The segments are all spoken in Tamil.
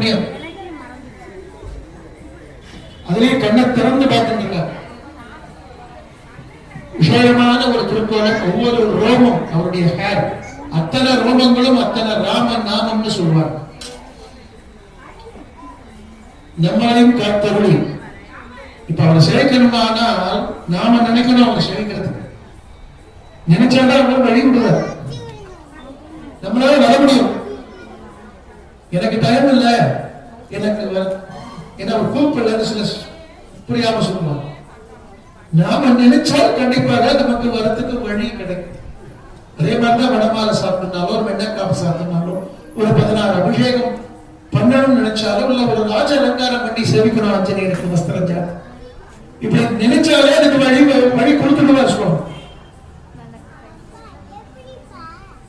புண்ணியம். அதிலே கண்ணை திறந்து பார்த்துருக்க விஷயமான ஒரு திருக்கோலம். ஒவ்வொரு ரோமம் அவருடைய ஹேர், அத்தனை ரோமங்களும் அத்தனை ராம நாமம்னு சொல்வார். நம்மளையும் காத்தருளி. இப்ப அவரை சேவிக்கணுமானால் நாம நினைக்கணும். அவரை சேவிக்கிறதுக்கு நினைச்சாதான் அவர் வழி விடுவார். நம்மளால வர முடியும். எனக்கு டைம் இல்ல, எனக்கு என்ன கூப்பிடலன்னு சில புரியாம சொல்லுவாங்க. நாம நினைச்சால் கண்டிப்பாக நமக்கு வரத்துக்கு வழி கிடைக்கும். அதே மாதிரிதான் வடமாலை சாப்பிட்டாலும் ஒரு வெண்ணக்காப்பு சாப்பிட்டாலும் ஒரு 16 அபிஷேகம் பண்ணணும்னு நினைச்சாலும் இல்ல ஒரு ராஜ அலங்காரம் பண்ணி சேவிக்கணும் ஆஞ்சநேயருக்கு வஸ்திரம் ஜாதி இப்படி நினைச்சாலே அதுக்கு வழி கொடுத்துட்டு சொல்லுவோம்.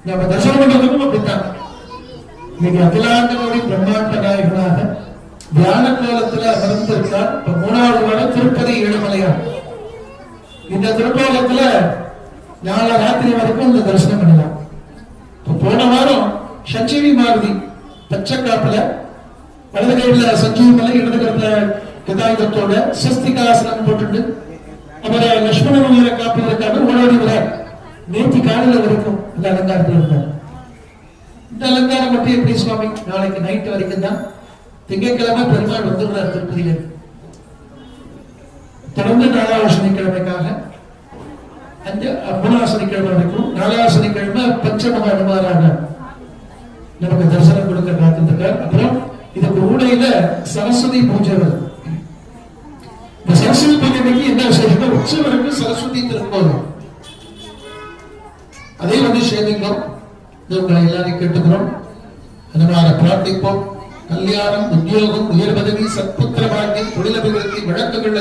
நம்ம தரிசனம் பண்றதுக்கும் அப்படித்தான். இன்னைக்கு அகிலாண்ட கோடி பிரம்மாண்ட நாயகனாக தியான கோலத்துல அமர்ந்திருக்கார். இப்ப 3வது வாரம் திருப்பதி ஏழுமலையான். இந்த திருக்கோலத்துல நாளை ராத்திரி வரைக்கும் இந்த தரிசனம் பண்ணலாம். இப்ப போன வாரம் சஞ்சீவி மாருதி பச்சைக்காப்புல வலது கையில சஞ்சீவி மலை, இடது கையில கதாயுதத்தோட சஸ்திகாசனம் போட்டுட்டு அப்புறம் லட்சுமணன் உயிரை காப்பதற்காக ஓடோடி வர நேற்று காலையில வரைக்கும் இந்த அலங்காரத்தில் இருந்தார். இந்த அலங்காரம் மட்டும் எப்படி சுவாமி? நாளைக்கு நைட் வரைக்கும் தான். திங்கட்கிழமை பெருமாள் வந்துடுறார் திருப்பதியில. தொடர்ந்து 4வது சனிக்கிழமைக்காக 3வது சனிக்கிழமை வரைக்கும் 4வது சனிக்கிழமை பஞ்சம அனுமாராக நமக்கு தரிசனம் கொடுக்க காத்திருக்கார். அப்புறம் இதுக்கு ஊடையில சரஸ்வதி பூஜை வருது. இந்த சரஸ்வதி பூஜைக்கு என்ன விசேஷம்? உற்சவருக்கு சரஸ்வதி திருக்கோலம். அதே சேர்ந்தோம். உங்களை எல்லாரையும் கேட்டுக்கிறோம். அதனால பிரார்த்திப்போம். கல்யாணம், உத்தியோகம், உயர் பதவி, சத்புத்திர பாக்கியம், தொழிலபிவிருத்தி, வழக்குகள்,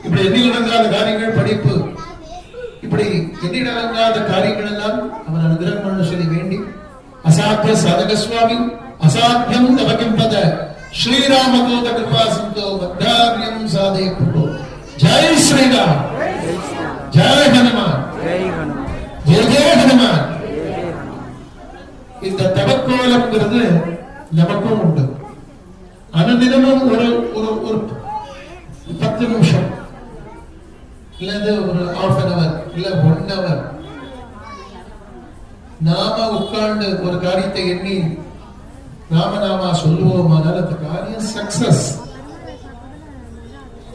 இப்படி எண்ணிலடங்காத காரியங்கள், படிப்பு, இப்படி எண்ணிலடங்காத காரியங்கள் எல்லாம் அவன் அனுகிரகம் பண்ண சொல்லி வேண்டி அசாத்திய சாதக சுவாமி அசாத்தியம் தவகிம் பத ஸ்ரீராமதூத கிருபா சிந்தோ மத்தாரியம் சாதே பிரபு. ஜெய் ஸ்ரீராம், ஜெய் ஹனுமான், ஜெய ஜெய ஹனுமான். இந்த தவக்கோலம்ங்கிறது நமக்கும் உண்டு. அனுதினமும் ஒரு ஒரு 10 நிமிஷம் இல்லது ஒரு ½ hour இல்ல 1 hour நாம உட்கார்ந்து ஒரு காரியத்தை எண்ணி நாம சொல்லுவோமானால் அந்த காரியம் சக்சஸ்.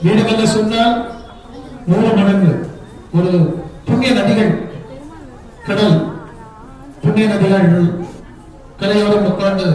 வீடுகள்ல சொன்னால் 100 மடங்கு. ஒரு புண்ணிய நதிகள், கடல், புண்ணிய நதிகள் கரையோரம் உட்கார்ந்து